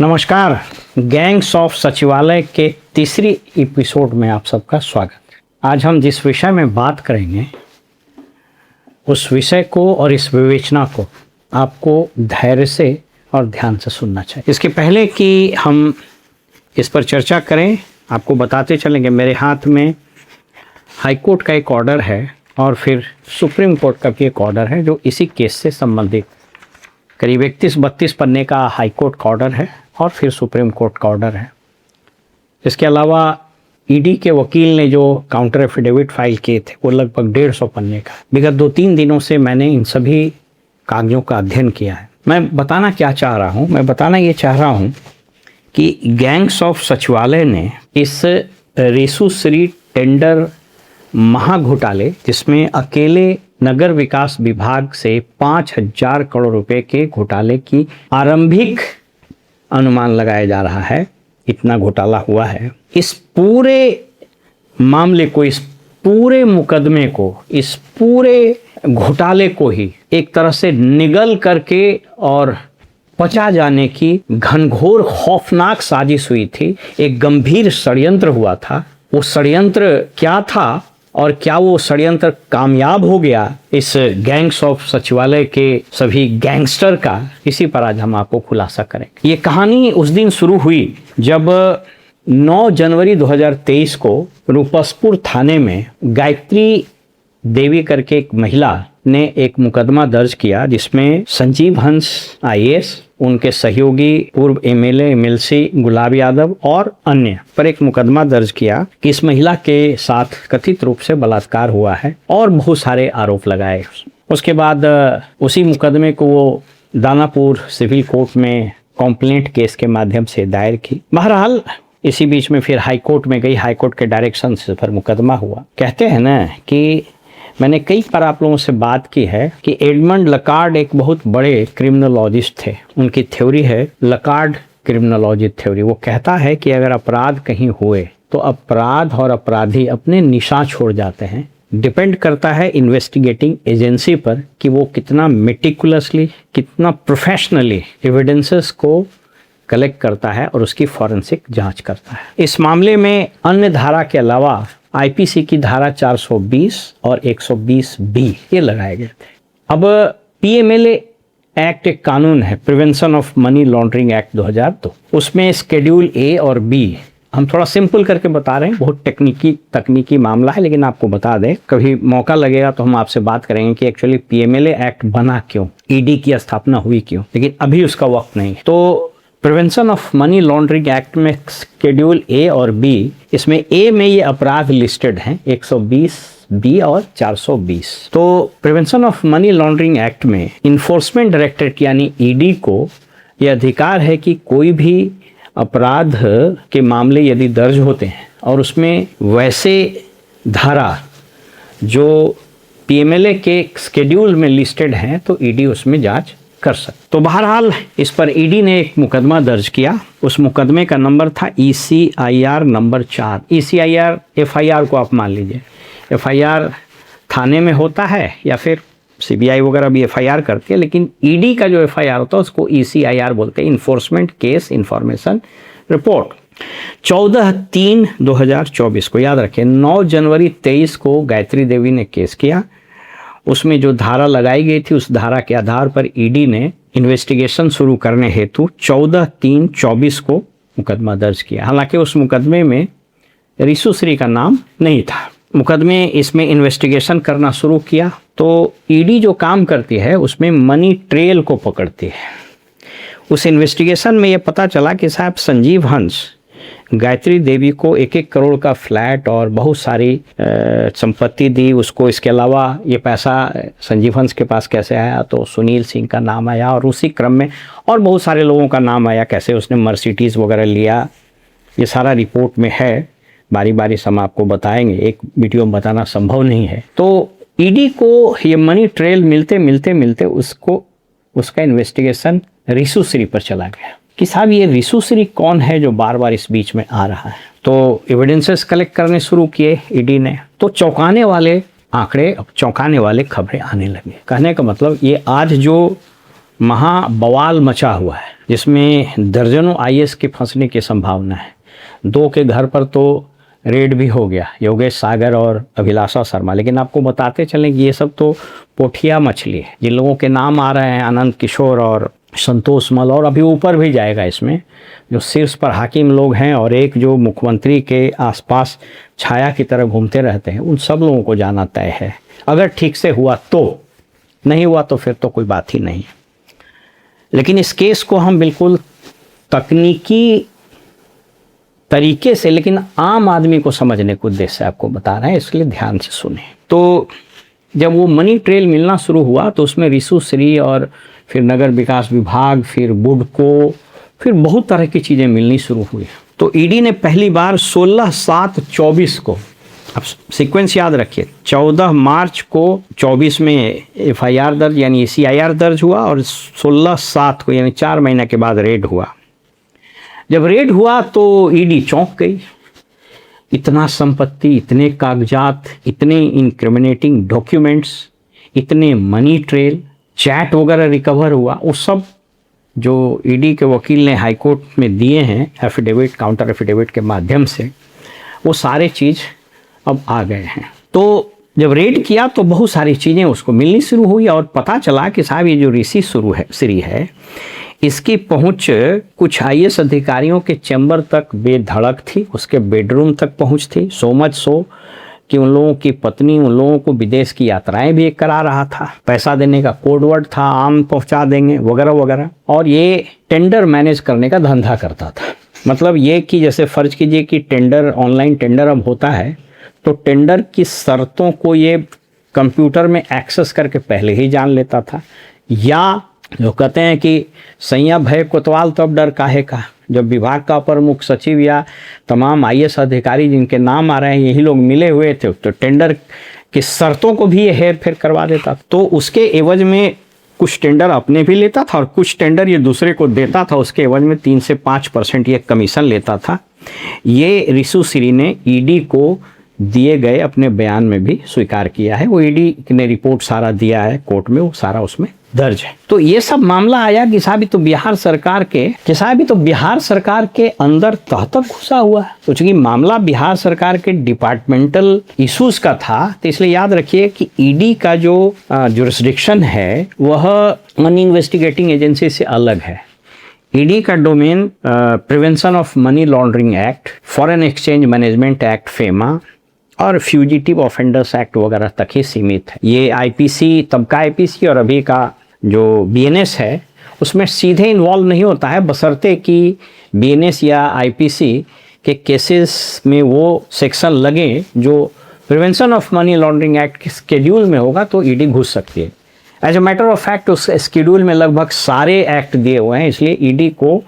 नमस्कार, gangs of सचिवालय के तीसरी एपिसोड में आप सबका स्वागत। आज हम जिस विषय में बात करेंगे उस विषय को और इस विवेचना को आपको धैर्य से और ध्यान से सुनना चाहिए। इसके पहले कि हम इस पर चर्चा करें, आपको बताते चलेंगे मेरे हाथ में हाई कोर्ट का एक ऑर्डर है और फिर सुप्रीम कोर्ट का भी एक ऑर्डर है जो इसी केस से संबंधित करीब 31-32 पन्ने का हाई कोर्ट का ऑर्डर है और फिर सुप्रीम कोर्ट का ऑर्डर है। इसके अलावा ईडी के वकील ने जो काउंटर एफिडेविट फाइल किए थे वो लगभग 150 पन्ने का। विगत 2-3 दिनों से मैंने इन सभी कागजों का अध्ययन किया है। मैं बताना क्या चाह रहा हूँ, मैं बताना ये चाह रहा हूँ कि गैंग्स ऑफ सचिवालय ने इस रेसूश्री टेंडर महाघोटाले, जिसमें अकेले नगर विकास विभाग से 5,000 करोड़ रुपए के घोटाले की आरंभिक अनुमान लगाया जा रहा है, इतना घोटाला हुआ है। इस पूरे मामले को, इस पूरे मुकदमे को, इस पूरे घोटाले को ही एक तरह से निगल करके और पचा जाने की घनघोर खौफनाक साजिश हुई थी। एक गंभीर षड्यंत्र हुआ था। वो षड्यंत्र क्या था और क्या वो षड्यंत्र कामयाब हो गया इस गैंग्स ऑफ सचिवालय के सभी गैंगस्टर का, इसी पर आज हम आपको खुलासा करेंगे। ये कहानी उस दिन शुरू हुई जब 9 जनवरी 2023 को रूपसपुर थाने में गायत्री देवी करके एक महिला ने एक मुकदमा दर्ज किया जिसमें संजीव हंस आईएएस, उनके सहयोगी पूर्व एमएलए एमएलसी गुलाब यादव और अन्य पर एक मुकदमा दर्ज किया कि इस महिला के साथ कथित रूप से बलात्कार हुआ है और बहुत सारे आरोप लगाए। उसके बाद उसी मुकदमे को वो दानापुर सिविल कोर्ट में कंप्लेंट केस के माध्यम से दायर की। बहरहाल इसी बीच में फिर हाई कोर्ट में गई, हाई कोर्ट के डायरेक्शन से पर मुकदमा हुआ। कहते हैं ना कि मैंने कई बार आप लोगों से बात की है कि एडमंड लकार्ड एक बहुत बड़े क्रिमिनोलॉजिस्ट थे। उनकी थ्योरी है लकार्ड क्रिमिनोलॉजी थ्योरी। वो कहता है कि अगर अपराध कहीं हुए तो अपराध और अपराधी अपने निशान छोड़ जाते हैं। डिपेंड करता है इन्वेस्टिगेटिंग एजेंसी पर कि वो कितना मेटिकुलसली, कितना प्रोफेशनली एविडेंसेस को कलेक्ट करता है और उसकी फॉरेंसिक जांच करता है। इस मामले में अन्य धारा के अलावा आईपीसी की धारा 420 और 120 बी ये लगाए गए थे। अब पीएमएलए एक्ट एक कानून है, prevention of money laundering act 2002, उसमें शेड्यूल ए और बी, हम थोड़ा सिंपल करके बता रहे हैं, बहुत तकनीकी मामला है, लेकिन आपको बता दें, कभी मौका लगेगा तो हम आपसे बात करेंगे कि एक्चुअली पीएमएलए एक्ट बना क्यों, ईडी की स्थापना हुई क्यों, लेकिन अभी उसका वक्त नहीं। तो prevention of money laundering act में शेड्यूल ए और बी, इसमें ए में ये अपराध लिस्टेड हैं 120 बी और 420। तो prevention of money laundering act में इन्फोर्समेंट डायरेक्टरेट यानी ईडी को यह अधिकार है कि कोई भी अपराध के मामले यदि दर्ज होते हैं और उसमें वैसे धारा जो पीएमएलए के शेड्यूल में लिस्टेड हैं तो ईडी उसमें जांच कर सकते। तो बहरहाल इस पर ईडी ने एक मुकदमा दर्ज किया। उस मुकदमे का नंबर था ECIR नंबर 4। ECIR FIR को आप मान लीजिए, FIR थाने में होता है या फिर CBI वगैरह भी FIR करती है, लेकिन ईडी का जो FIR होता है उसको ECIR बोलते हैं, इन्फोर्समेंट केस इन्फॉर्मेशन रिपोर्ट। 14/3/2024 को याद रखें, 9 जनवरी 23 को गायत्री देवी ने केस किया। उसमें जो धारा लगाई गई थी उस धारा के आधार पर ईडी ने इन्वेस्टिगेशन शुरू करने हेतु 14/3/24 को मुकदमा दर्ज किया। हालांकि उस मुकदमे में रेसूश्री का नाम नहीं था। मुकदमे इसमें इन्वेस्टिगेशन करना शुरू किया तो ईडी जो काम करती है उसमें मनी ट्रेल को पकड़ती है। उस इन्वेस्टिगेशन में ये पता चला कि साहब संजीव हंस गायत्री देवी को 1-1 करोड़ का फ्लैट और बहुत सारी संपत्ति दी उसको। इसके अलावा ये पैसा संजीव हंस के पास कैसे आया, तो सुनील सिंह का नाम आया और उसी क्रम में और बहुत सारे लोगों का नाम आया, कैसे उसने मर्सिडीज़ वगैरह लिया। ये सारा रिपोर्ट में है, बारी बारी से हम आपको बताएंगे, एक वीडियो में बताना संभव नहीं है। तो ईडी को ये मनी ट्रेल मिलते उसको उसका इन्वेस्टिगेशन रेसूश्री पर चला गया कि साहब ये रेसूश्री कौन है जो बार बार इस बीच में आ रहा है। तो एविडेंसेस कलेक्ट करने शुरू किए ईडी ने, तो चौंकाने वाले आंकड़े, चौंकाने वाले खबरें आने लगे। कहने का मतलब ये आज जो महा बवाल मचा हुआ है, जिसमें दर्जनों आईएएस के फंसने की संभावना है। 2 के घर पर तो रेड भी हो गया, योगेश सागर और अभिलाषा शर्मा। लेकिन आपको बताते चलें कि ये सब तो पोठिया मछली है। जिन लोगों के नाम आ रहे हैं, आनंद किशोर और संतोष मल, और अभी ऊपर भी जाएगा इसमें, जो शीर्ष पर हाकिम लोग हैं और एक जो मुख्यमंत्री के आसपास छाया की तरह घूमते रहते हैं, उन सब लोगों को जाना तय है। अगर ठीक से हुआ तो, नहीं हुआ तो फिर तो कोई बात ही नहीं। लेकिन इस केस को हम बिल्कुल तकनीकी तरीके से, लेकिन आम आदमी को समझने के उद्देश्य से आपको बता रहे हैं, इसलिए ध्यान से सुने। तो जब वो मनी ट्रेल मिलना शुरू हुआ तो उसमें रिशु श्री और फिर नगर विकास विभाग, फिर बुडको, फिर बहुत तरह की चीज़ें मिलनी शुरू हुई। तो ईडी ने पहली बार 16/7/24 को, अब सीक्वेंस याद रखिए, 14 मार्च को 24 में एफआईआर दर्ज यानी सीआईआर दर्ज हुआ और 16/7 को यानी 4 महीने के बाद रेड हुआ। जब रेड हुआ तो ईडी चौंक गई। इतना संपत्ति, इतने कागजात, इतने इंक्रिमिनेटिंग डॉक्यूमेंट्स, इतने मनी ट्रेल, चैट वगैरह रिकवर हुआ। वो सब जो ईडी के वकील ने हाईकोर्ट में दिए हैं एफिडेविट, काउंटर एफिडेविट के माध्यम से, वो सारे चीज़ अब आ गए हैं। तो जब रेड किया तो बहुत सारी चीज़ें उसको मिलनी शुरू हुई और पता चला कि साहब ये जो ऋषि श्री है, इसकी पहुंच कुछ आईएएस अधिकारियों के चैम्बर तक बेधड़क थी, उसके बेडरूम तक पहुंच थी। सो मच सो कि उन लोगों की पत्नी उन लोगों को विदेश की यात्राएं भी करा रहा था। पैसा देने का कोड वर्ड था, आम पहुंचा देंगे वगैरह वगैरह। और ये टेंडर मैनेज करने का धंधा करता था। मतलब ये कि जैसे फर्ज कीजिए कि टेंडर, ऑनलाइन टेंडर अब होता है, तो टेंडर की शर्तों को ये कंप्यूटर में एक्सेस करके पहले ही जान लेता था। या जो कहते हैं कि सैया भय कोतवाल तब डर काहे का, जब विभाग का अपर मुख्य सचिव या तमाम आईएएस अधिकारी जिनके नाम आ रहे हैं यही लोग मिले हुए थे, तो टेंडर की शर्तों को भी ये हेर फेर करवा देता। तो उसके एवज में कुछ टेंडर अपने भी लेता था और कुछ टेंडर ये दूसरे को देता था। उसके एवज में 3 से 5% ये कमीशन लेता था। ये रिशु श्री ने ईडी को दिए गए अपने बयान में भी स्वीकार किया है। वो ईडी ने रिपोर्ट सारा दिया है कोर्ट में, वो सारा उसमें दर्ज है। तो ये सब मामला आया कि साहब तो बिहार सरकार के अंदर तह तक घुसा हुआ है। तो चूंकि मामला बिहार सरकार के डिपार्टमेंटल इश्यूज का था, तो इसलिए याद रखिए कि ईडी का जो जुरिस्डिक्शन है वह मनी इन्वेस्टिगेटिंग एजेंसी से अलग है। ईडी का domain prevention of money laundering act, foreign exchange management act FEMA और फ्यूजिटिव ऑफेंडर्स एक्ट वगैरह तक ही सीमित है। ये आईपीसी, तब का आईपीसी और अभी का जो बीएनएस है उसमें सीधे इन्वॉल्व नहीं होता है, बशर्ते कि बीएनएस या आईपीसी के केसेस में वो सेक्शन लगे जो prevention of money laundering act के स्केड्यूल में होगा, तो ईडी घुस सकती है। As a matter of fact उस स्केड्यूल में लगभग सारे एक्ट दिए हुए हैं, इसलिए ईडी को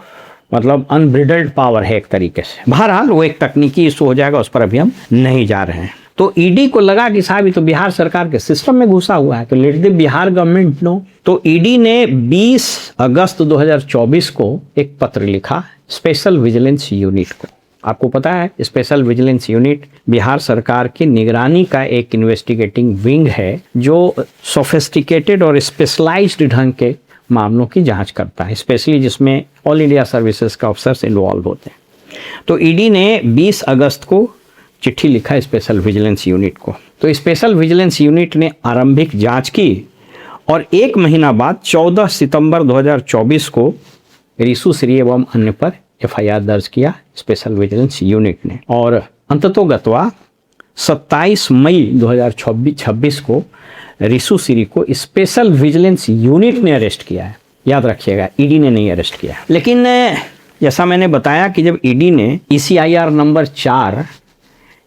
मतलब अनब्रिडल्ड पावर है एक तरीके से। बहरहाल वो एक तकनीकी इशू हो जाएगा, उस पर अभी हम नहीं जा रहे हैं। तो ईडी को लगा कि साहब ये तो बिहार सरकार के सिस्टम में घुसा हुआ है, तो let the Bihar government know. तो ईडी ने 20 अगस्त 2024 को एक पत्र लिखा स्पेशल विजिलेंस यूनिट को। आपको पता है स्पेशल विजिलेंस यूनिट बिहार सरकार की निगरानी का एक इन्वेस्टिगेटिंग विंग है जो सोफिस्टिकेटेड और स्पेशलाइज्ड ढंग के मामलों की जांच करता है, स्पेशली जिसमें ऑल इंडिया सर्विसेज का अफसर्स इन्वॉल्व होते हैं। तो ईडी ने 20 अगस्त को चिट्ठी लिखा स्पेशल विजिलेंस यूनिट को। तो स्पेशल विजिलेंस यूनिट ने आरंभिक जांच की और 1 महीना बाद 14 सितंबर 2024 को रिशु श्री एवं अन्य पर एफआईआर दर्ज किया स्पेशल विजिलेंस यूनिट ने। और अंततोगत्वा 27 मई 2026 को रिशु श्री को स्पेशल विजिलेंस यूनिट ने अरेस्ट किया है। याद रखिएगा, ईडी ने नहीं अरेस्ट किया। लेकिन जैसा मैंने बताया कि जब ईडी ने ECIR नंबर 4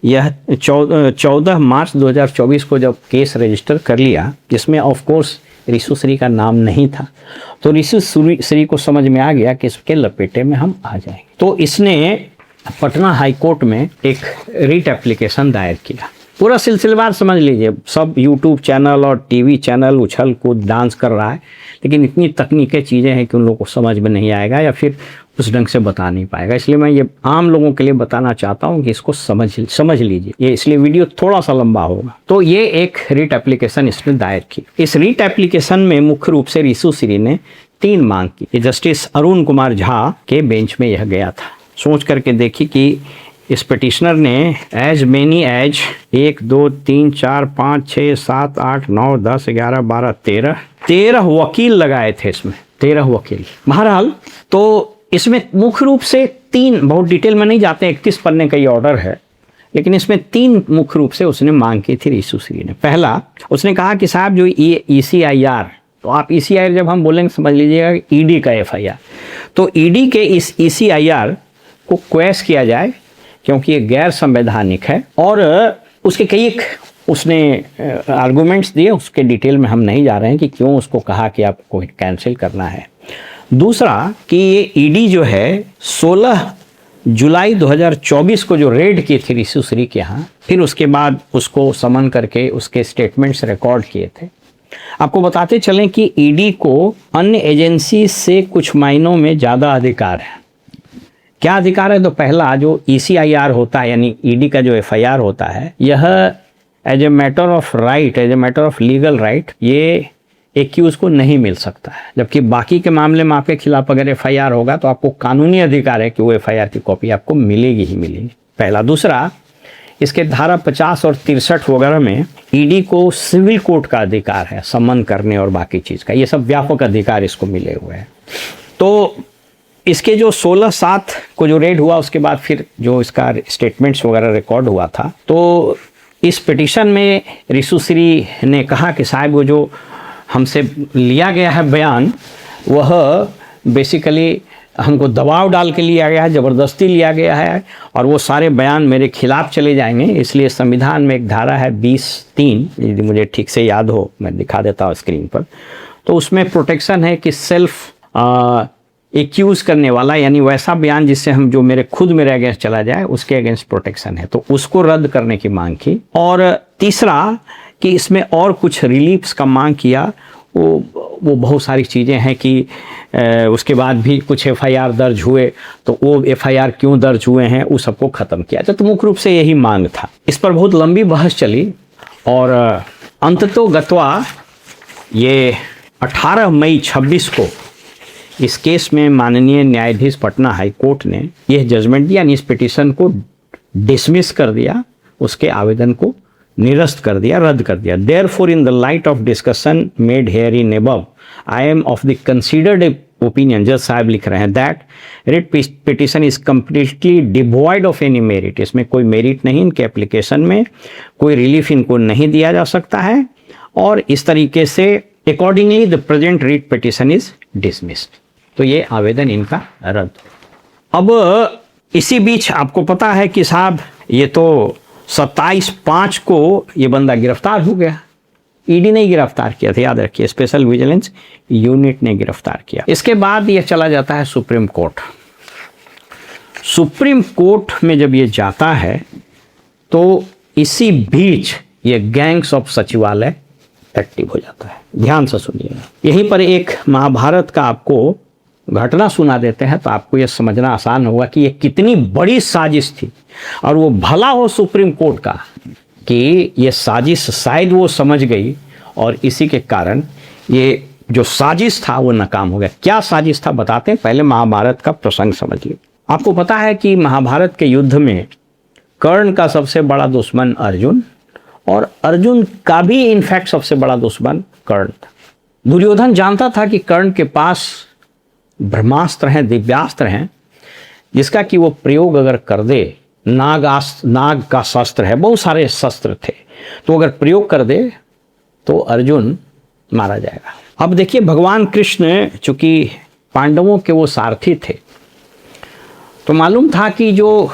यह 14 मार्च 2024 को जब केस रजिस्टर कर लिया, जिसमें ऑफ कोर्स रिशु श्री का नाम नहीं था, तो रिशु श्री को समझ में आ गया कि इसके लपेटे में हम आ जाएंगे। तो इसने पटना हाई कोर्ट में एक रिट एप्लीकेशन दायर किया। पूरा सिलसिलेवार समझ लीजिए, सब यूट्यूब चैनल और टीवी चैनल उछल कूद डांस कर रहा है, लेकिन इतनी तकनीकी चीज़ें हैं कि उन लोगों को समझ में नहीं आएगा या फिर उस ढंग से बता नहीं पाएगा। इसलिए मैं ये आम लोगों के लिए बताना चाहता हूँ कि इसको समझ लीजिए, ये इसलिए वीडियो थोड़ा सा लंबा होगा। तो ये एक रिट एप्लीकेशन इसने दायर की। इस रिट एप्लीकेशन में मुख्य रूप से रिशु श्री ने 3 मांग की। ये जस्टिस अरुण कुमार झा के बेंच में यह गया था। सोच करके देखी कि इस पिटिशनर ने एज मेनी एज 1 2 3 4 5 6 7 8 9 10 11 12 13 वकील लगाए थे इसमें, 13 वकील। बहरहाल तो इसमें मुख्य रूप से 3, बहुत डिटेल में नहीं जाते, 31 पन्ने का ये ऑर्डर है, लेकिन इसमें 3 मुख्य रूप से उसने मांग की थी रिशु श्री ने। पहला, उसने कहा कि साहब जो ये ECIR, तो आप ECIR जब हम बोलेंगे समझ लीजिएगा ईडी का FIR, तो ईडी के इस ECIR को क्वेश किया जाए क्योंकि ये गैर संवैधानिक है। और उसके कई एक उसने आर्गूमेंट्स दिए, उसके डिटेल में हम नहीं जा रहे हैं कि क्यों उसको कहा कि आपको कैंसिल करना है। दूसरा कि ये ईडी जो है 16 जुलाई 2024 को जो रेड की थी रिशु श्री के यहाँ, फिर उसके बाद उसको समन करके उसके स्टेटमेंट्स रिकॉर्ड किए थे। आपको बताते चलें कि ईडी को अन्य एजेंसी से कुछ मायनों में ज़्यादा अधिकार है। क्या अधिकार है? तो पहला जो ECIR होता है, यानी ईडी का जो FIR होता है, यह as a matter of right, as a matter of legal right, ये एक्यूज को नहीं मिल सकता है। जबकि बाकी के मामले में आपके खिलाफ अगर FIR होगा तो आपको कानूनी अधिकार है कि वो FIR की कॉपी आपको मिलेगी ही मिलेगी, पहला। दूसरा, इसके धारा 50 और 63 वगैरह में ईडी को सिविल कोर्ट का अधिकार है समन करने और बाकी चीज़ का, ये सब व्यापक अधिकार इसको मिले हुए हैं। तो इसके जो 16/7 को जो रेड हुआ, उसके बाद फिर जो इसका स्टेटमेंट्स वगैरह रिकॉर्ड हुआ था, तो इस पिटीशन में रिशु श्री ने कहा कि साहब वो जो हमसे लिया गया है बयान, वह बेसिकली हमको दबाव डाल के लिया गया है, ज़बरदस्ती लिया गया है, और वो सारे बयान मेरे खिलाफ चले जाएंगे। इसलिए संविधान में एक धारा है 20(3), यदि मुझे ठीक से याद हो, मैं दिखा देता हूँ स्क्रीन पर, तो उसमें प्रोटेक्शन है कि सेल्फ एक्यूज़ करने वाला, यानी वैसा बयान जिससे हम जो मेरे अगेंस्ट चला जाए, उसके अगेंस्ट प्रोटेक्शन है, तो उसको रद्द करने की मांग की। और तीसरा कि इसमें और कुछ रिलीफ्स का मांग किया। वो बहुत सारी चीज़ें हैं कि उसके बाद भी कुछ FIR दर्ज हुए, तो वो FIR क्यों दर्ज हुए हैं, उस सबको ख़त्म किया। तो मुख्य रूप से यही मांग था। इस पर बहुत लंबी बहस चली और अंततोगत्वा ये 18 मई 26 को इस केस में माननीय न्यायाधीश पटना हाई कोर्ट ने यह जजमेंट दिया, यानी इस पिटीशन को डिसमिस कर दिया, उसके आवेदन को निरस्त कर दिया, रद्द कर दिया। Therefore, in the light of discussion made herein above, I am of the considered opinion, जज साहब लिख रहे हैं, that writ petition is completely devoid of any merit। इसमें कोई मेरिट नहीं, इनके एप्लीकेशन में कोई रिलीफ इनको नहीं दिया जा सकता है, और इस तरीके से accordingly the present writ petition is dismissed। तो ये आवेदन इनका रद्द। अब इसी बीच आपको पता है कि साहब ये तो 27/5 को ये बंदा गिरफ्तार हो गया। ईडी ने गिरफ्तार किया था, याद रखिए, स्पेशल विजिलेंस यूनिट ने गिरफ्तार किया। इसके बाद ये चला जाता है सुप्रीम कोर्ट। सुप्रीम कोर्ट में जब ये जाता है तो इसी बीच ये गैंग्स ऑफ सचिवालय एक्टिव हो जाता है। ध्यान से सुनिएगा, यहीं पर एक महाभारत का आपको घटना सुना देते हैं तो आपको यह समझना आसान होगा कि ये कितनी बड़ी साजिश थी। और वो भला हो सुप्रीम कोर्ट का कि ये साजिश शायद वो समझ गई, और इसी के कारण ये जो साजिश था वो नाकाम हो गया। क्या साजिश था बताते हैं, पहले महाभारत का प्रसंग समझिए। आपको पता है कि महाभारत के युद्ध में कर्ण का सबसे बड़ा दुश्मन अर्जुन, और अर्जुन का भी इनफैक्ट सबसे बड़ा दुश्मन कर्ण था। दुर्योधन जानता था कि कर्ण के पास ब्रह्मास्त्र हैं, दिव्यास्त्र हैं, जिसका कि वो प्रयोग अगर कर दे, नाग का शस्त्र है, बहुत सारे शस्त्र थे, तो अगर प्रयोग कर दे तो अर्जुन मारा जाएगा। अब देखिए, भगवान कृष्ण चूंकि पांडवों के वो सारथी थे, तो मालूम था कि जो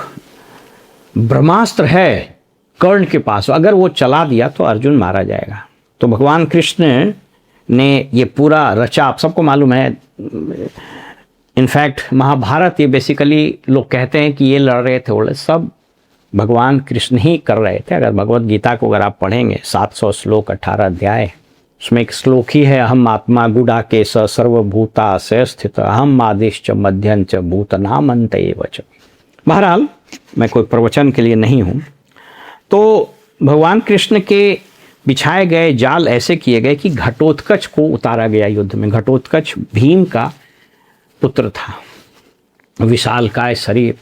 ब्रह्मास्त्र है कर्ण के पास, अगर वो चला दिया तो अर्जुन मारा जाएगा। तो भगवान कृष्ण ने ये पूरा रचा। आप सबको मालूम है, इनफैक्ट महाभारत, ये बेसिकली लोग कहते हैं कि ये लड़ रहे थे, वो सब भगवान कृष्ण ही कर रहे थे। अगर भगवत गीता को अगर आप पढ़ेंगे, 700 श्लोक, 18 अध्याय, उसमें एक श्लोक ही है, अहम आत्मा गुडाकेश सर्वभूता से स्थित अहम आदिश्च मध्यंच भूतनाम अंत एव च। बहरहाल मैं कोई प्रवचन के लिए नहीं हूँ। तो भगवान कृष्ण के बिछाए गए जाल ऐसे किए गए कि घटोत्कच को उतारा गया युद्ध में। घटोत्कच भीम का पुत्र था, विशालकाय शरीर,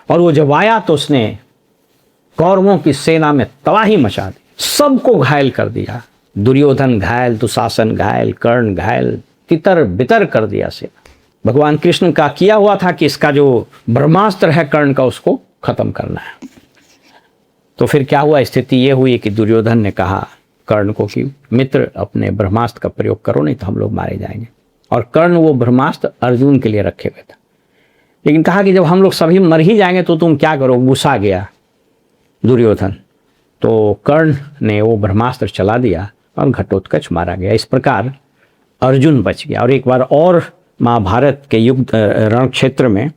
और वो जब आया तो उसने कौरवों की सेना में तबाही मचा दी, सबको घायल कर दिया। दुर्योधन घायल, दुशासन घायल, कर्ण घायल, तितर बितर कर दिया सेना। भगवान कृष्ण का किया हुआ था कि इसका जो ब्रह्मास्त्र है कर्ण का, उसको खत्म करना है। तो फिर क्या हुआ, स्थिति ये हुई कि दुर्योधन ने कहा कर्ण को कि मित्र अपने ब्रह्मास्त्र का प्रयोग करो, नहीं तो हम लोग मारे जाएंगे। और कर्ण वो ब्रह्मास्त्र अर्जुन के लिए रखे हुए था, लेकिन कहा कि जब हम लोग सभी मर ही जाएंगे तो तुम क्या करो। गुस्सा गया दुर्योधन, तो कर्ण ने वो ब्रह्मास्त्र चला दिया और घटोत्कच मारा गया। इस प्रकार अर्जुन बच गया। और एक बार और महाभारत के युद्ध रण क्षेत्र में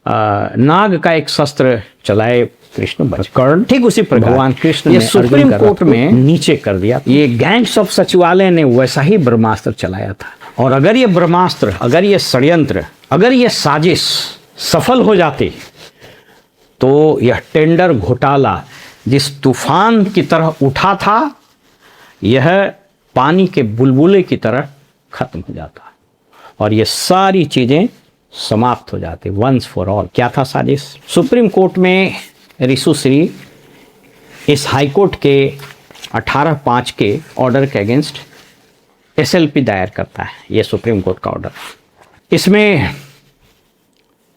नाग का एक शस्त्र चलाए कृष्ण बच। कर्ण ठीक उसी प्रकार भगवान कृष्ण ने सुप्रीम कोर्ट में नीचे कर दिया। ये गैंग्स ऑफ सचिवालय ने वैसा ही ब्रह्मास्त्र चलाया था। और अगर ये ब्रह्मास्त्र, अगर ये षड्यंत्र, अगर ये साजिश सफल हो जाती तो यह टेंडर घोटाला जिस तूफान की तरह उठा था, यह पानी के बुलबुले की तरह खत्म हो जाता और ये सारी चीजें समाप्त हो जाती वंस फॉर ऑल। क्या था साजिश? सुप्रीम कोर्ट में ऋषुश्री इस हाई कोर्ट के 18(5) के ऑर्डर के अगेंस्ट SLP दायर करता है। ये सुप्रीम कोर्ट का ऑर्डर, इसमें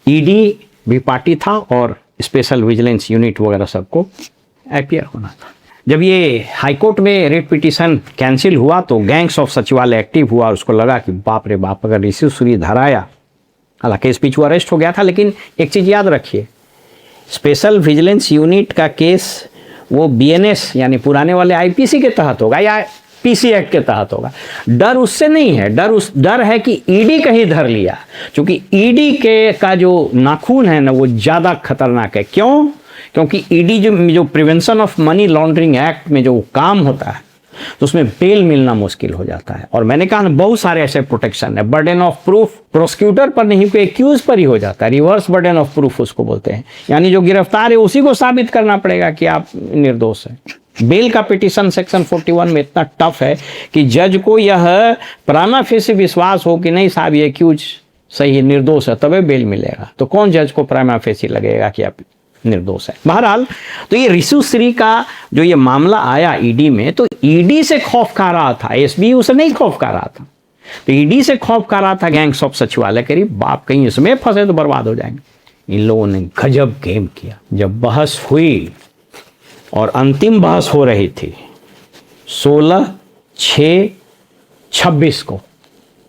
ED भी पार्टी था और स्पेशल विजिलेंस यूनिट वगैरह सबको अपीयर होना था। जब ये हाई कोर्ट में रेट पिटीशन कैंसिल हुआ तो गैंग्स ऑफ सचिवालय एक्टिव हुआ और उसको लगा कि बाप रे बाप, अगर ऋषुश्री धराया, हालांकि इस बीच वो अरेस्ट हो गया था, लेकिन एक चीज़ याद रखिए, स्पेशल विजिलेंस यूनिट का केस वो BNS यानी पुराने वाले IPC के तहत होगा या PC एक्ट के तहत होगा। डर उससे नहीं है, डर है कि ED कहीं धर लिया, क्योंकि ED के का जो नाखून है ना वो ज़्यादा खतरनाक है। क्यों? क्योंकि ED जो prevention of money laundering act में जो काम होता है तो उसमें बेल मिलना मुश्किल हो जाता है। और मैंने कहा ना, बहुत सारे ऐसे प्रोटेक्शन है। बर्डन ऑफ प्रूफ प्रोसिक्यूटर पर नहीं, कोई एक्यूज पर ही हो जाता है। रिवर्स बर्डन ऑफ प्रूफ उसको बोलते हैं, यानी जो गिरफ्तार है उसी को साबित करना पड़ेगा कि आप निर्दोष हैं। बेल का पिटीशन सेक्शन 41 में इतना टफ है कि जज को यह प्रामा फेसी विश्वास हो कि नहीं साहब ये एक्यूज सही निर्दोष है, तभी बेल मिलेगा। तो कौन जज को प्रामा फेसी लगेगा कि आप निर्दोष है? बहरहाल, तो ये ऋषुश्री का जो ये मामला आया ED में, तो ED से खौफ खा रहा था, SBU से नहीं खौफ खा रहा था। तो ED से खौफ खा रहा था गैंग्स ऑफ सचिवालय, करीब बाप कहीं इसमें फंसे तो बर्बाद हो जाएंगे। इन लोगों ने गजब गेम किया। जब बहस हुई और अंतिम बहस हो रही थी 16/6/26 को,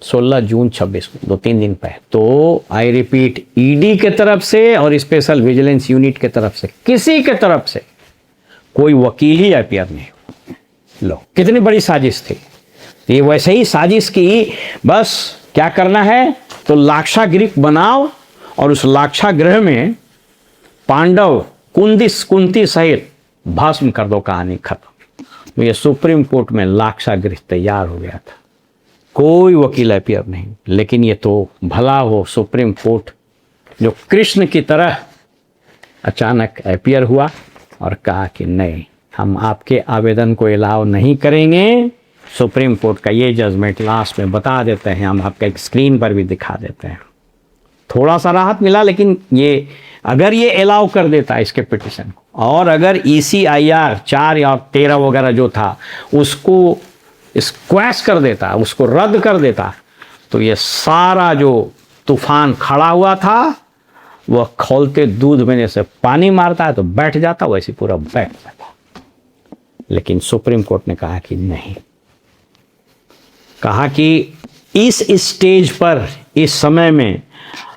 16 जून 26 को, 2-3 दिन पहले, तो आई रिपीट, ED के तरफ से और स्पेशल विजिलेंस यूनिट के तरफ से, किसी के तरफ से कोई वकील ही अपीयर नहीं हुआ। लो, कितनी बड़ी साजिश थी। ये वैसे ही साजिश की, बस क्या करना है तो लाक्षागृह बनाओ और उस लाक्षागृह में पांडव कुंती सहित भस्म कर दो, कहानी खत्म। तो ये सुप्रीम कोर्ट में लाक्षागृह तैयार हो गया था, कोई वकील अपीयर नहीं। लेकिन ये तो भला हो सुप्रीम कोर्ट जो कृष्ण की तरह अचानक अपीयर हुआ और कहा कि नहीं, हम आपके आवेदन को अलाउ नहीं करेंगे। सुप्रीम कोर्ट का ये जजमेंट लास्ट में बता देते हैं, हम आपका एक स्क्रीन पर भी दिखा देते हैं। थोड़ा सा राहत मिला, लेकिन ये अगर ये अलाउ कर देता इसके पिटिशन को, और अगर ECIR 4 या 13 वगैरह जो था उसको स्क्वैश कर देता, उसको रद्द कर देता, तो ये सारा जो तूफान खड़ा हुआ था वह खौलते दूध में जैसे पानी मारता है तो बैठ जाता, वैसे पूरा बैठ जाता। लेकिन सुप्रीम कोर्ट ने कहा कि नहीं, कहा कि इस स्टेज पर, इस समय में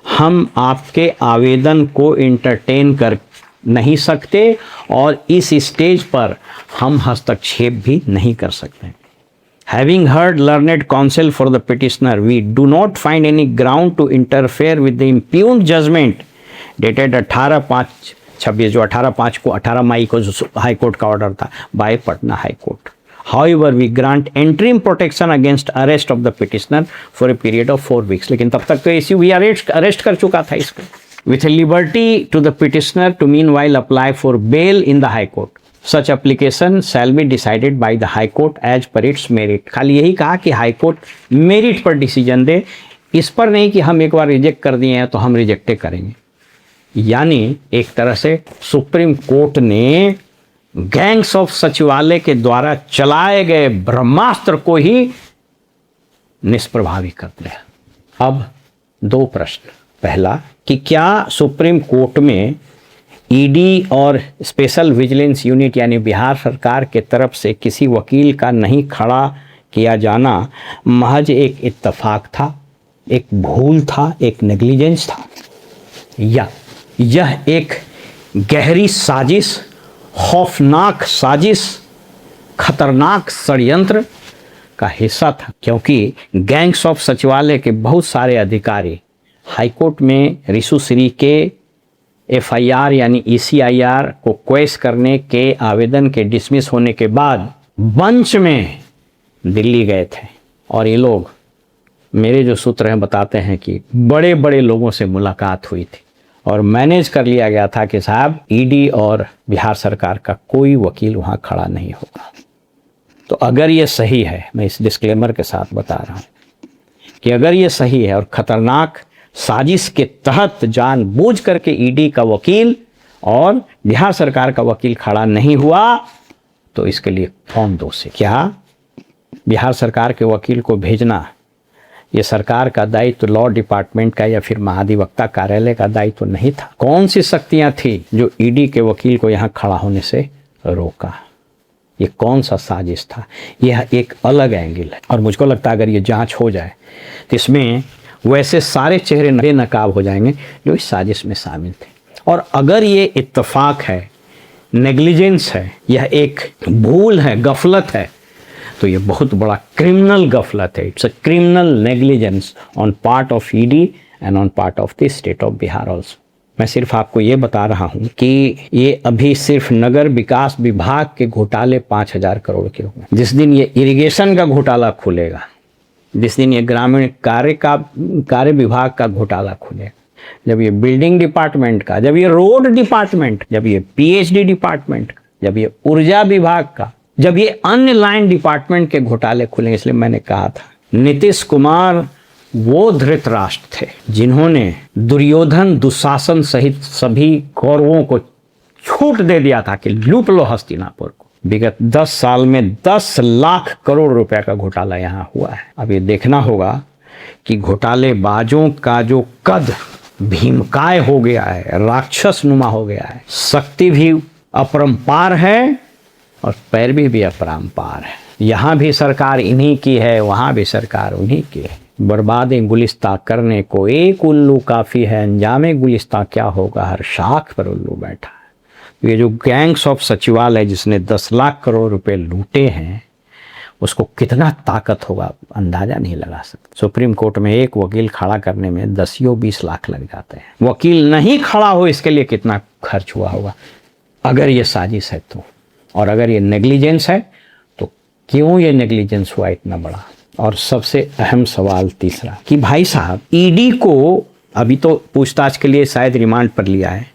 हम आपके आवेदन को इंटरटेन कर नहीं सकते और इस स्टेज पर हम हस्तक्षेप भी नहीं कर सकते। Having heard learned counsel for the petitioner, we do not find any ground to interfere with the impugned judgment dated 18/5/26, जो 18/5 को 18 मई को जो हाई कोर्ट का ऑर्डर था by Patna high court. However, we grant interim protection against arrest of the petitioner for a period of 4 weeks. लेकिन तब तक तो SUV अरेस्ट कर चुका था इसको। With a liberty to the petitioner to meanwhile apply for bail in the high court. Such application shall be decided by the high court as per its merit. खाली यही कहा कि हाई कोर्ट मेरिट पर decision दे, इस पर नहीं कि हम एक बार रिजेक्ट कर दिए हैं तो हम रिजेक्टे करेंगे। यानी एक तरह से सुप्रीम कोर्ट ने गैंग्स ऑफ सचिवालय के द्वारा चलाए गए ब्रह्मास्त्र को ही निष्प्रभावी कर दिया। अब दो प्रश्न। पहला कि क्या सुप्रीम कोर्ट में ईडी और स्पेशल विजिलेंस यूनिट यानी बिहार सरकार के तरफ से किसी वकील का नहीं खड़ा किया जाना महज एक इत्तेफाक था, एक भूल था, एक नेग्लिजेंस था, या यह एक गहरी साजिश, खौफनाक साजिश, खतरनाक षड्यंत्र का हिस्सा था? क्योंकि गैंग्स ऑफ सचिवालय के बहुत सारे अधिकारी हाईकोर्ट में रिशु श्री के एफआईआर यानी ईसीआईआर को क्वेश करने के आवेदन के डिसमिस होने के बाद बंच में दिल्ली गए थे, और ये लोग, मेरे जो सूत्र हैं बताते हैं कि बड़े बड़े लोगों से मुलाकात हुई थी और मैनेज कर लिया गया था कि साहब ईडी और बिहार सरकार का कोई वकील वहाँ खड़ा नहीं होगा। तो अगर ये सही है, मैं इस डिस्क्लेमर के साथ बता रहा हूँ कि अगर ये सही है और खतरनाक साजिश के तहत जानबूझ करके ईडी का वकील और बिहार सरकार का वकील खड़ा नहीं हुआ, तो इसके लिए कौन दोषी? क्या बिहार सरकार के वकील को भेजना ये सरकार का दायित्व लॉ डिपार्टमेंट का या फिर महाधिवक्ता कार्यालय का दायित्व नहीं था? कौन सी शक्तियां थी जो ईडी के वकील को यहाँ खड़ा होने से रोका? ये कौन सा साजिश था? यह एक अलग एंगल है, और मुझको लगता है अगर ये जांच हो जाए तो इसमें वैसे सारे चेहरे बेनकाब हो जाएंगे जो इस साजिश में शामिल थे। और अगर ये इत्तेफाक है, नेग्लिजेंस है, यह एक भूल है, गफलत है, तो ये बहुत बड़ा क्रिमिनल गफलत है। It's a criminal negligence on part of ED and on part of the state of Bihar also. मैं सिर्फ आपको ये बता रहा हूँ कि ये अभी सिर्फ नगर विकास विभाग के घोटाले 5,000 करोड़ के हुए। जिस दिन ये इरिगेशन का घोटाला खुलेगा, जिस दिन ये ग्रामीण कार्य विभाग का घोटाला खुलेगा, जब ये बिल्डिंग डिपार्टमेंट का, जब ये रोड डिपार्टमेंट, जब ये पीएचडी डिपार्टमेंट का, जब ये ऊर्जा विभाग का, जब ये अन्य लाइन डिपार्टमेंट के घोटाले खुलेंगे, इसलिए मैंने कहा था नीतीश कुमार वो धृतराष्ट्र थे जिन्होंने दुर्योधन, दुशासन सहित सभी कौरवों को छूट दे दिया था कि लूट लो हस्तिनापुर को। विगत 10 साल में 10 लाख करोड़ रुपए का घोटाला यहाँ हुआ है। अब ये देखना होगा कि घोटालेबाजों का जो कद भीमकाय हो गया है, राक्षस नुमा हो गया है, शक्ति भी अपरंपार है और पैरवी भी अपरंपार है। यहाँ भी सरकार इन्हीं की है, वहाँ भी सरकार उन्हीं की है। बर्बादे गुलिस्ता करने को एक उल्लू काफ़ी है, अंजामे गुलिस्ता क्या होगा, हर शाख पर उल्लू बैठा है। ये जो गैंग्स ऑफ सचिवालय जिसने 10 लाख करोड़ रुपए लूटे हैं, उसको कितना ताकत होगा अंदाज़ा नहीं लगा सकते। सुप्रीम कोर्ट में एक वकील खड़ा करने में 10-20 लाख लग जाते हैं। वकील नहीं खड़ा हो इसके लिए कितना खर्च हुआ होगा, अगर ये साजिश है तो। और अगर ये नेग्लिजेंस है तो क्यों ये नेग्लिजेंस हुआ इतना बड़ा? और सबसे अहम सवाल तीसरा कि भाई साहब ईडी को अभी तो पूछताछ के लिए शायद रिमांड पर लिया है।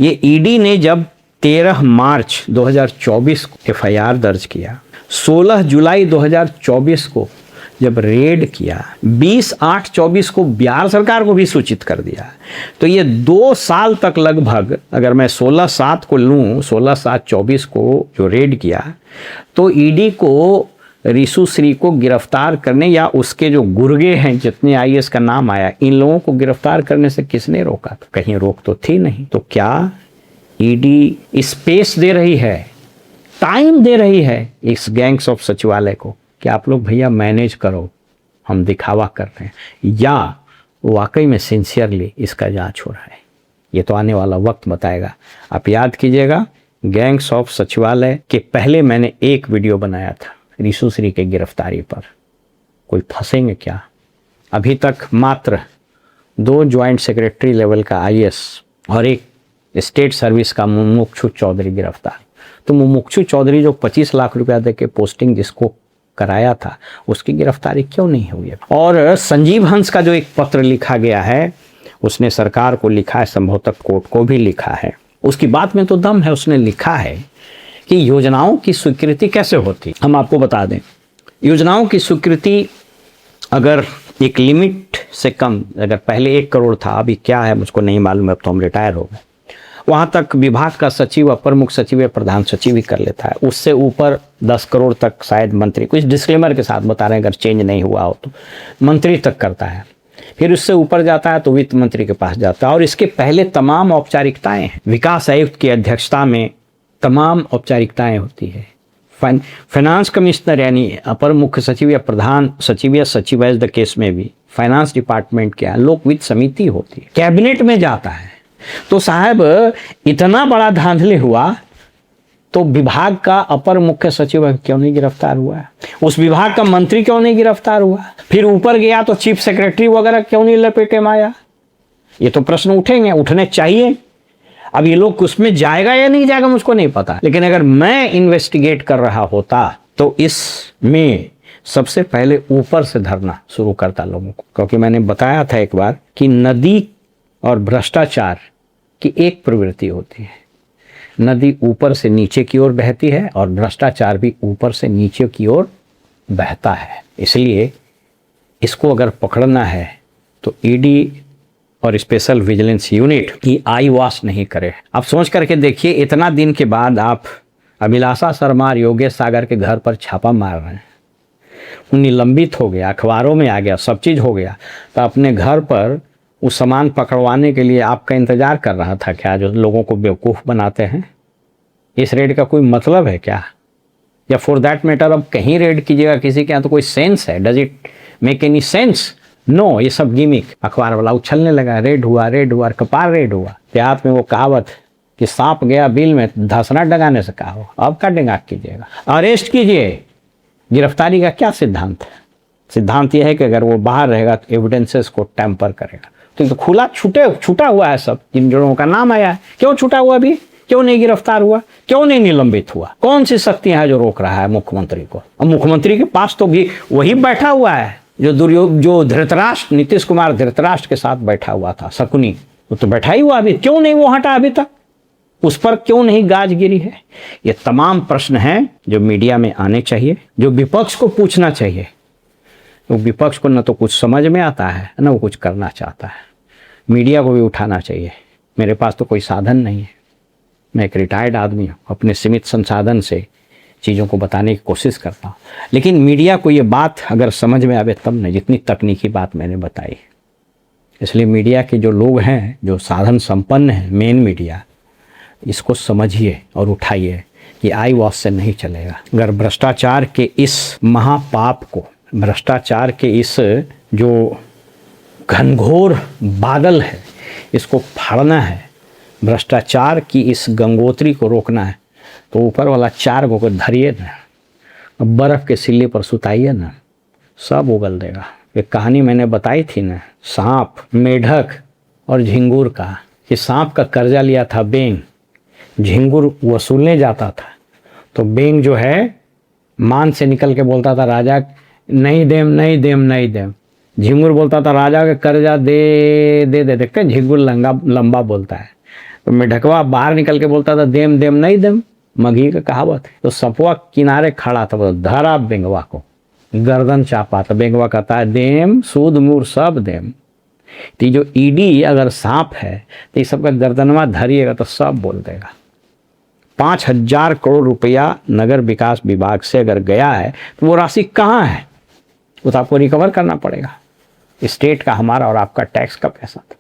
ये ईडी ने जब 13 मार्च 2024 को एफआईआर दर्ज किया, 16 जुलाई 2024 को जब रेड किया, 20/8/24 को बिहार सरकार को भी सूचित कर दिया, तो ये 2 साल तक लगभग, अगर मैं 16/7 को लूँ, 16/7/24 को जो रेड किया, तो ईडी को रिशु श्री को गिरफ्तार करने या उसके जो गुर्गे हैं, जितने आईएएस का नाम आया, इन लोगों को गिरफ्तार करने से किसने रोका? तो कहीं रोक तो थी नहीं। तो क्या ईडी स्पेस दे रही है, टाइम दे रही है इस गैंग्स ऑफ सचिवालय को कि आप लोग भैया मैनेज करो, हम दिखावा कर रहे हैं, या वाकई में सिंसियरली इसका जांच हो रहा है? ये तो आने वाला वक्त बताएगा। आप याद कीजिएगा, गैंग्स ऑफ सचिवालय के पहले मैंने एक वीडियो बनाया था रिशु श्री के गिरफ्तारी पर। कोई फंसेंगे क्या? अभी तक मात्र 2 ज्वाइंट सेक्रेटरी लेवल का आईएएस और एक स्टेट सर्विस का मुमुक्षु चौधरी गिरफ्तार। तो मुमुक्षु चौधरी जो 25 लाख रुपया दे के पोस्टिंग जिसको कराया था, उसकी गिरफ्तारी क्यों नहीं हुई है? और संजीव हंस का जो एक पत्र लिखा गया है, उसने सरकार को लिखा है, संभवतः कोर्ट को भी लिखा है, उसकी बात में तो दम है। उसने लिखा है कि योजनाओं की स्वीकृति कैसे होती। हम आपको बता दें, योजनाओं की स्वीकृति अगर एक लिमिट से कम, अगर पहले 1 करोड़ था, अभी क्या है मुझको नहीं मालूम, अब तो हम रिटायर हो गए, वहाँ तक विभाग का सचिव, अपर मुख्य सचिव या प्रधान सचिव ही कर लेता है। उससे ऊपर 10 करोड़ तक शायद मंत्री, कुछ डिस्क्लेमर के साथ बता रहे हैं, अगर चेंज नहीं हुआ हो तो मंत्री तक करता है। फिर उससे ऊपर जाता है तो वित्त मंत्री के पास जाता है, और इसके पहले तमाम औपचारिकताएं हैं। विकास आयुक्त की अध्यक्षता में तमाम औपचारिकताएं होती है। फाइनेंस कमिश्नर यानी अपर मुख्य सचिव या प्रधान सचिव या सचिव एज द केस में भी फाइनेंस डिपार्टमेंट के यहाँ लोक वित्त समिति होती है, कैबिनेट में जाता है। तो साहब इतना बड़ा धांधली हुआ तो विभाग का अपर मुख्य सचिव क्यों नहीं गिरफ्तार हुआ? उस विभाग का मंत्री क्यों नहीं गिरफ्तार हुआ? फिर ऊपर गया तो चीफ सेक्रेटरी वगैरह क्यों नहीं लपेटे में आया? ये तो प्रश्न उठेंगे, उठने चाहिए। अब ये लोग उसमें जाएगा या नहीं जाएगा मुझको नहीं पता, लेकिन अगर मैं इन्वेस्टिगेट कर रहा होता तो इसमें सबसे पहले ऊपर से धरना शुरू करता लोगों को, क्योंकि मैंने बताया था एक बार कि नदी और भ्रष्टाचार की एक प्रवृत्ति होती है। नदी ऊपर से नीचे की ओर बहती है और भ्रष्टाचार भी ऊपर से नीचे की ओर बहता है। इसलिए इसको अगर पकड़ना है तो ईडी और स्पेशल विजिलेंस यूनिट की आई वॉश नहीं करे। आप सोच करके देखिए, इतना दिन के बाद आप अभिलाषा शर्मा और योगेश सागर के घर पर छापा मार रहे हैं, निलंबित हो गया, अखबारों में आ गया, सब चीज़ हो गया, तो अपने घर पर उस सामान पकड़वाने के लिए आपका इंतजार कर रहा था क्या, जो लोगों को बेवकूफ़ बनाते हैं? इस रेड का कोई मतलब है क्या? या फॉर दैट मैटर अब कहीं रेड कीजिएगा किसी के यहाँ तो कोई सेंस है? Does it make any sense? No, ये सब गिमिक। अखबार वाला उछलने लगा, रेड हुआ, कपार रेड हुआ। देहात में वो कहावत कि सांप गया बिल में धसना डगाने से कहा हो, अब का डेंगा कीजिएगा? अरेस्ट कीजिए। गिरफ्तारी का क्या सिद्धांत है? सिद्धांत यह है कि अगर वो बाहर रहेगा तो एविडेंसेस को टैंपर करेगा। तो खुला छूटा हुआ है सब, जिन लोगों का नाम आया है। क्यों छूटा हुआ? अभी क्यों नहीं गिरफ्तार हुआ? क्यों नहीं निलंबित हुआ? कौन सी शक्तियां हैं जो रोक रहा है मुख्यमंत्री को? और मुख्यमंत्री के पास तो भी वही बैठा हुआ है जो धृतराष्ट्र, नीतीश कुमार धृतराष्ट्र के साथ बैठा हुआ था, शकुनी, वो तो बैठा ही हुआ। अभी क्यों नहीं वो हटा? अभी तक उस पर क्यों नहीं गाज गिरी है? ये तमाम प्रश्न हैं जो मीडिया में आने चाहिए, जो विपक्ष को पूछना चाहिए। तो विपक्ष को न तो कुछ समझ में आता है न वो कुछ करना चाहता है। मीडिया को भी उठाना चाहिए। मेरे पास तो कोई साधन नहीं है, मैं एक रिटायर्ड आदमी हूँ, अपने सीमित संसाधन से चीज़ों को बताने की कोशिश करता हूँ, लेकिन मीडिया को ये बात अगर समझ में आवे तब न, जितनी तकनीकी बात मैंने बताई। इसलिए मीडिया के जो लोग हैं, जो साधन संपन्न हैं, मेन मीडिया, इसको समझिए और उठाइए कि आई वॉश से नहीं चलेगा। अगर भ्रष्टाचार के इस महापाप को, भ्रष्टाचार के इस जो घनघोर बादल है, इसको फाड़ना है, भ्रष्टाचार की इस गंगोत्री को रोकना है, तो ऊपर वाला 4 को धरिए ना, बर्फ़ के सिल्ले पर सुताइए ना, सब उगल देगा। एक कहानी मैंने बताई थी ना, सांप, मेढक और झिंगुर का, कि सांप का कर्जा लिया था बेंग, झिंगुर वसूलने जाता था तो बेंग जो है मान से निकल के बोलता था राजा नहीं देम। झिंगुर बोलता था राजा के कर्जा दे। देखते हैं झिंगुर लंबा बोलता है। तो मेढकवा बाहर निकल के बोलता था देम नहीं देम, मघी का कहावत है। तो सपवा किनारे खड़ा था, बोला धरा बेंगवा को, गर्दन चापा। तो बेंगवा कहता है देम, सूद मूर सब देम। तो जो ईडी अगर सांप है तो इस सबका गर्दनवा धरिएगा तो सब बोल देगा। 5,000 करोड़ रुपया नगर विकास विभाग से अगर गया है तो वो राशि कहाँ है? वो तो आपको रिकवर करना पड़ेगा। स्टेट का, हमारा और आपका टैक्स का पैसा था।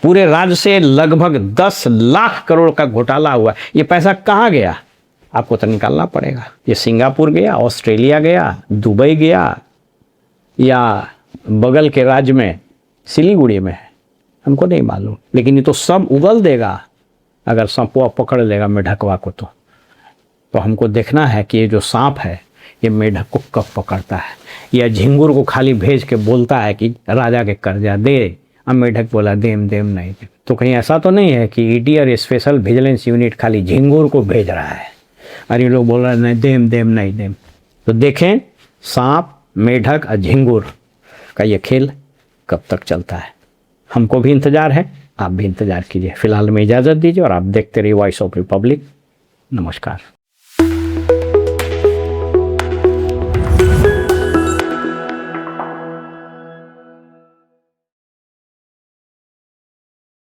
पूरे राज्य से लगभग 10 लाख करोड़ का घोटाला हुआ। ये पैसा कहाँ गया? आपको तो निकालना पड़ेगा। ये सिंगापुर गया, ऑस्ट्रेलिया गया, दुबई गया, या बगल के राज्य में सिलीगुड़ी में है, हमको नहीं मालूम, लेकिन ये तो सब उगल देगा अगर सांपवा पकड़ लेगा मेढकवा को। तो हमको देखना है कि ये जो सांप है ये मेढक को कब पकड़ता है, या झिंगुर को खाली भेज के बोलता है कि राजा के कर्जा दे, अब मेढक बोला देम नहीं देम। तो कहीं ऐसा तो नहीं है कि ईडी और स्पेशल विजिलेंस यूनिट खाली झिंगुर को भेज रहा है और ये लोग बोल रहे हैं देम नहीं देम। तो देखें सांप, मेढक और झिंगुर का ये खेल कब तक चलता है। हमको भी इंतज़ार है, आप भी इंतज़ार कीजिए। फिलहाल में इजाज़त दीजिए और आप देखते रहिए वॉइस ऑफ रिपब्लिक। नमस्कार।